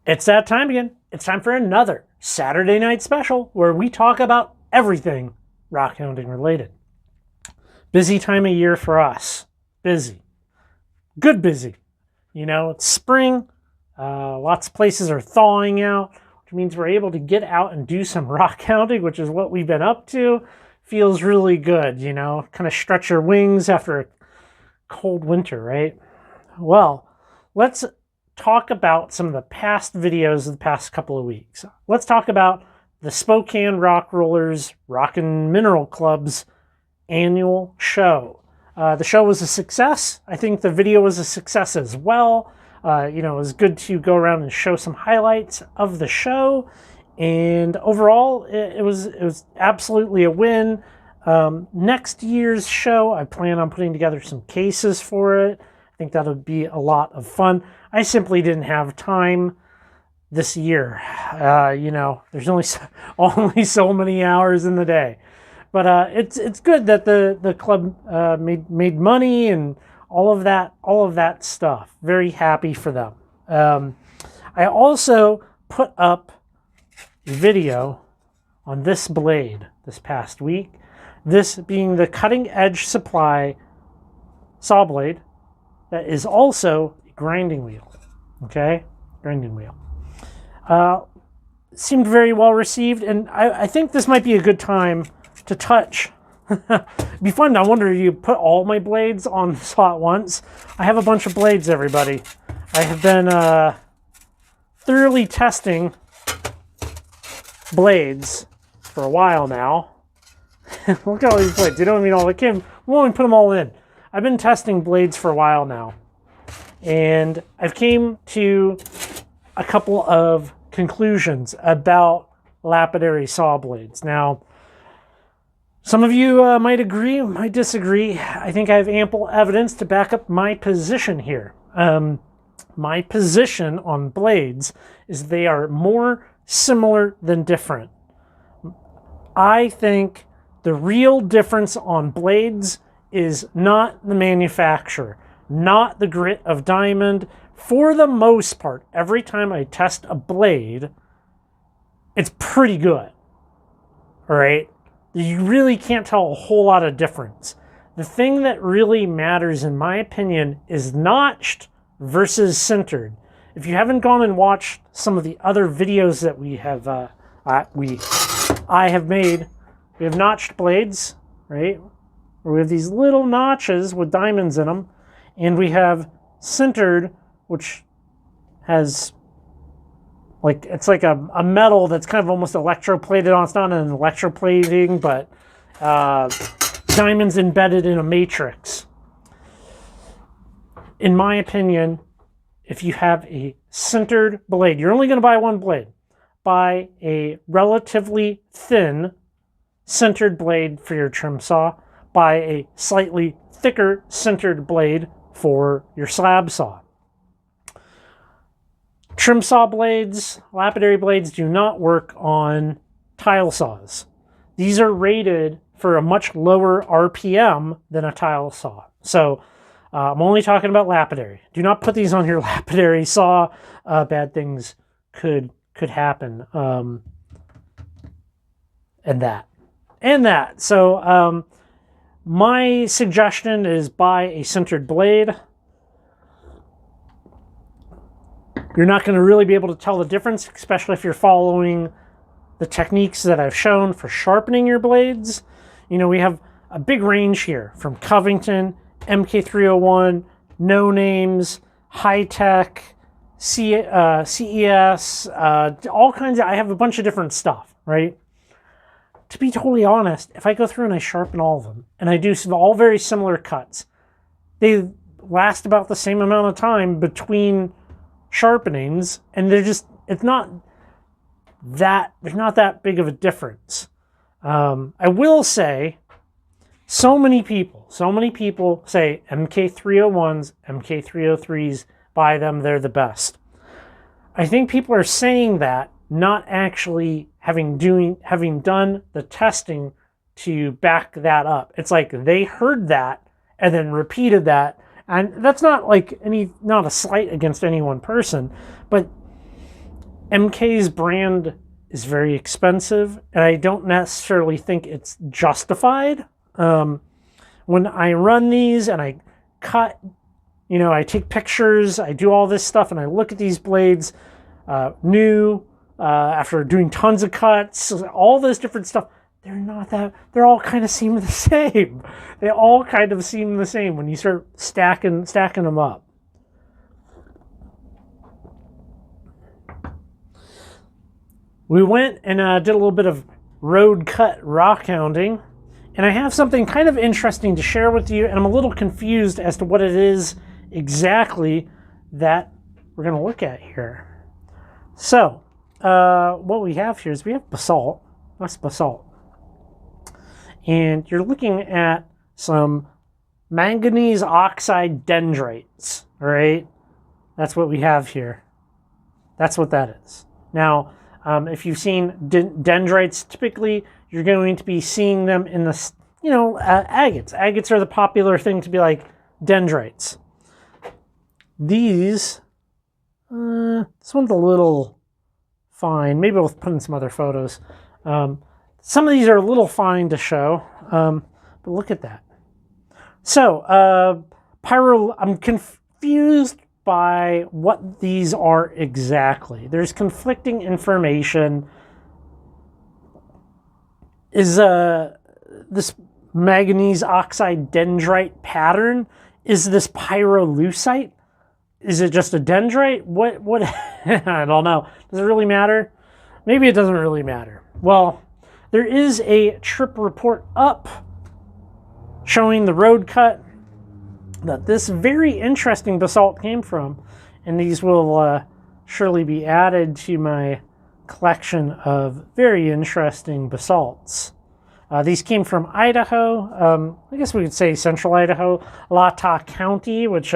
It's that time again. It's time for another Saturday night special where we talk about everything rockhounding related. Busy time of year for us. Busy. Good busy. You know, it's spring. Lots of places are thawing out, which means we're able to get out and do some rockhounding, which is what we've been up to. Feels really good, you know, kind of stretch your wings after a cold winter, right? Well, let's talk about some of the past videos of the past couple of weeks. Let's talk about the Spokane Rock Rollers Rockin' Mineral Club's annual show. The show was a success. I think the video was a success as well. You know, it was good to go around and show some highlights of the show. And overall, it was absolutely a win. Next year's show, I plan on putting together some cases for it. I think that'll be a lot of fun. I simply didn't have time this year. You know, there's only so many hours in the day. But it's good that the club made money and all of that stuff. Very happy for them. I also put up a video on this blade this past week. This being the Cutting Edge Supply saw blade that is also a grinding wheel. Okay, grinding wheel. Seemed very well received, and I think this might be a good time to touch. It'd be fun. I wonder if you put all my blades on the saw at once. I have a bunch of blades, everybody. I have been thoroughly testing blades for a while now. Look at all these blades. You don't even know what came. We'll only put them all in. I've been testing blades for a while now, and I've came to a couple of conclusions about lapidary saw blades. Now, some of you might agree, might disagree. I think I have ample evidence to back up my position here. My position on blades is they are more similar than different. I think the real difference on blades is not the manufacturer, not the grit of diamond. For the most part, every time I test a blade, it's pretty good. All right? You really can't tell a whole lot of difference. The thing that really matters, in my opinion, is notched versus sintered. If you haven't gone and watched some of the other videos that I have made, we have notched blades, right? Where we have these little notches with diamonds in them, and we have sintered, which has it's like a metal that's kind of almost electroplated on. It's not an electroplating, but diamonds embedded in a matrix. In my opinion, if you have a sintered blade, you're only going to buy one blade. Buy a relatively thin sintered blade for your trim saw. Buy a slightly thicker sintered blade for your slab saw. Trim saw blades, lapidary blades do not work on tile saws. These are rated for a much lower RPM than a tile saw. So I'm only talking about lapidary. Do not put these on your lapidary saw. Bad things could happen. And that. So my suggestion is buy a sintered blade. You're not going to really be able to tell the difference, especially if you're following the techniques that I've shown for sharpening your blades. You know, we have a big range here from Covington, MK301, No Names, High Tech, CES, all kinds of, I have a bunch of different stuff, right? To be totally honest, if I go through and I sharpen all of them, and I do all very similar cuts, they last about the same amount of time between sharpenings, and there's not that big of a difference. I will say, so many people say MK301s, MK303s, buy them, they're the best. I think people are saying that, not actually having done the testing to back that up. It's like they heard that and then repeated that. And that's not like not a slight against any one person, but MK's brand is very expensive, and I don't necessarily think it's justified. When I run these and I cut, I take pictures, I do all this stuff, and I look at these blades new after doing tons of cuts, all this different stuff. They're all kind of seem the same. They all kind of seem the same when you start stacking them up. We went and did a little bit of road cut rock hounding, and I have something kind of interesting to share with you, and I'm a little confused as to what it is exactly that we're going to look at here. So, what we have here is we have basalt. That's basalt. And you're looking at some manganese oxide dendrites, all right? That's what we have here. That's what that is. Now, if you've seen dendrites, typically you're going to be seeing them in the, agates. Agates are the popular thing to be like dendrites. These, this one's a little fine. Maybe we'll put in some other photos. Some of these are a little fine to show, but look at that. So, I'm confused by what these are exactly. There's conflicting information. Is this manganese oxide dendrite pattern, is this pyrolusite? Is it just a dendrite? What? I don't know. Does it really matter? Maybe it doesn't really matter. Well, there is a trip report up showing the road cut that this very interesting basalt came from, and these will surely be added to my collection of very interesting basalts. These came from Idaho. I guess we could say central Idaho, Latah County, which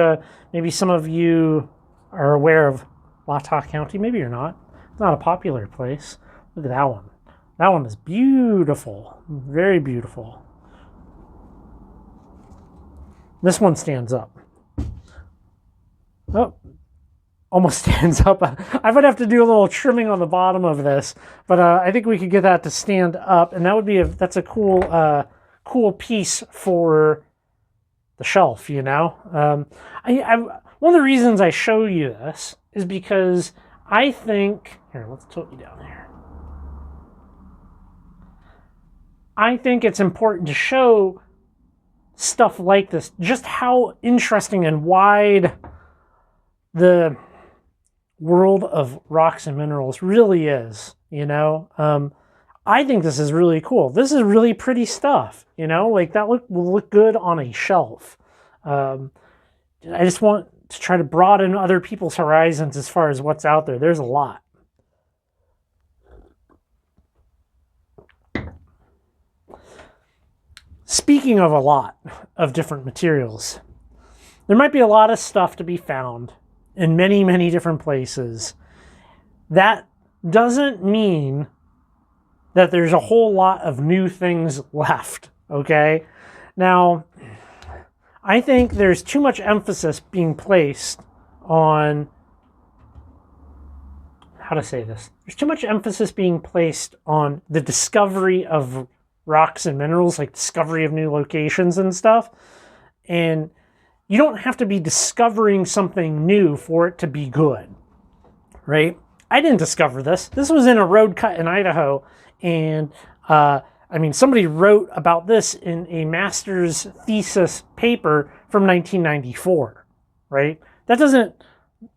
maybe some of you are aware of Latah County. Maybe you're not. It's not a popular place. Look at that one. That one is beautiful. Very beautiful. This one stands up. Oh, almost stands up. I would have to do a little trimming on the bottom of this, but I think we could get that to stand up, and that would be that's a cool piece for the shelf. One of the reasons I show you this is because I think here. Let's tilt you down here. I think it's important to show stuff like this, just how interesting and wide the world of rocks and minerals really is, I think this is really cool. This is really pretty stuff, like that will look good on a shelf. I just want to try to broaden other people's horizons as far as what's out there. There's a lot. Speaking of a lot of different materials, there might be a lot of stuff to be found in many, many different places. That doesn't mean that there's a whole lot of new things left, okay? Now, I think there's too much emphasis being placed on, how to say this? There's too much emphasis being placed on the discovery of rocks and minerals, like discovery of new locations and stuff. And you don't have to be discovering something new for it to be good, right? I didn't discover this. This was in a road cut in Idaho. And somebody wrote about this in a master's thesis paper from 1994, right? That doesn't,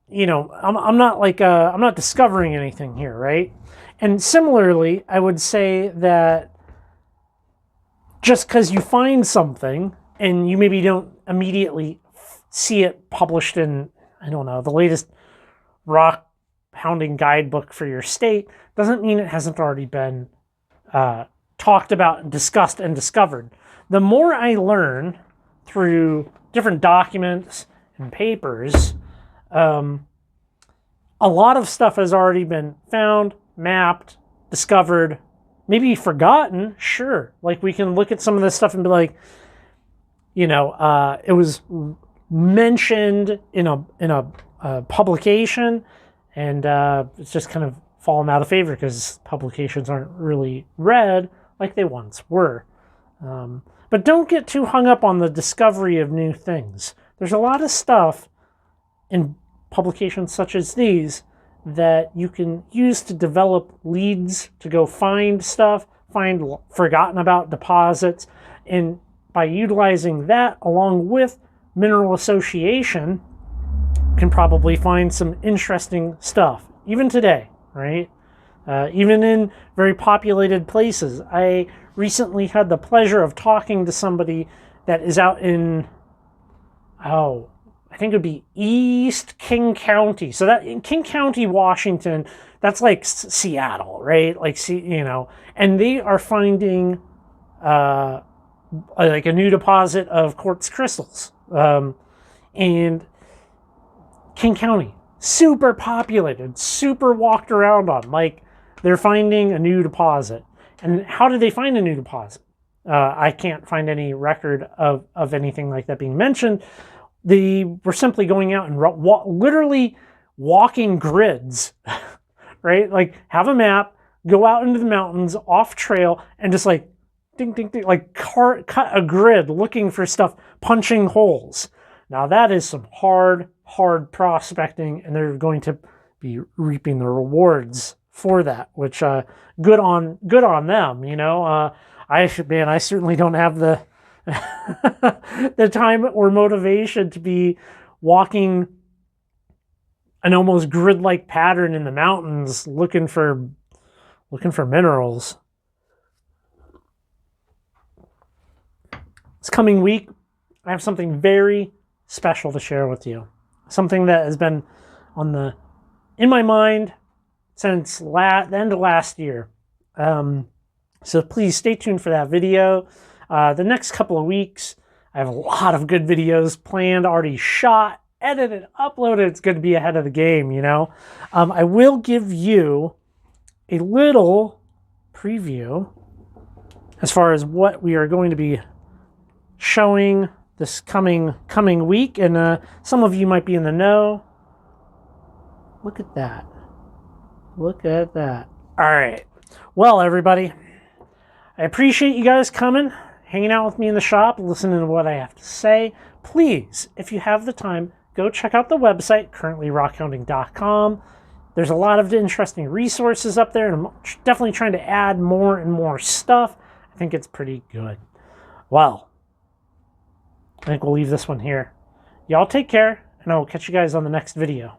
I'm not discovering anything here, right? And similarly, I would say that just because you find something and you maybe don't immediately see it published in, the latest rock hounding guidebook for your state, doesn't mean it hasn't already been talked about, discussed, and discovered. The more I learn through different documents and papers, a lot of stuff has already been found, mapped, discovered, maybe forgotten, sure. Like we can look at some of this stuff and be like, it was mentioned in a publication, and it's just kind of fallen out of favor because publications aren't really read like they once were. But don't get too hung up on the discovery of new things. There's a lot of stuff in publications such as these that you can use to develop leads, to go find stuff, find forgotten about deposits, and by utilizing that along with mineral association, can probably find some interesting stuff, even today, right? Even in very populated places. I recently had the pleasure of talking to somebody that is out in, I think it would be East King County. So that in King County, Washington, that's like Seattle, right? Like, and they are finding like a new deposit of quartz crystals. And King County, super populated, super walked around on. Like, they're finding a new deposit. And how did they find a new deposit? I can't find any record of anything like that being mentioned. They were simply going out and literally walking grids, right? Like, have a map, go out into the mountains, off trail, and just like, ding, ding, ding, like cut a grid looking for stuff, punching holes. Now, that is some hard prospecting, and they're going to be reaping the rewards for that, which good on them, you know. I certainly don't have the the time or motivation to be walking an almost grid-like pattern in the mountains looking for minerals. This coming week, I have something very special to share with you. Something that has been in my mind since the end of last year. So please stay tuned for that video. The next couple of weeks, I have a lot of good videos planned, already shot, edited, uploaded. It's going to be ahead of the game, you know. I will give you a little preview as far as what we are going to be showing this coming week, and some of you might be in the know. Look at that. Look at that. All right. Well, everybody, I appreciate you guys coming, hanging out with me in the shop, listening to what I have to say. Please, if you have the time, go check out the website, currently rockhounding.com. There's a lot of interesting resources up there, and I'm definitely trying to add more and more stuff. I think it's pretty good. Well, I think we'll leave this one here. Y'all take care, and I will catch you guys on the next video.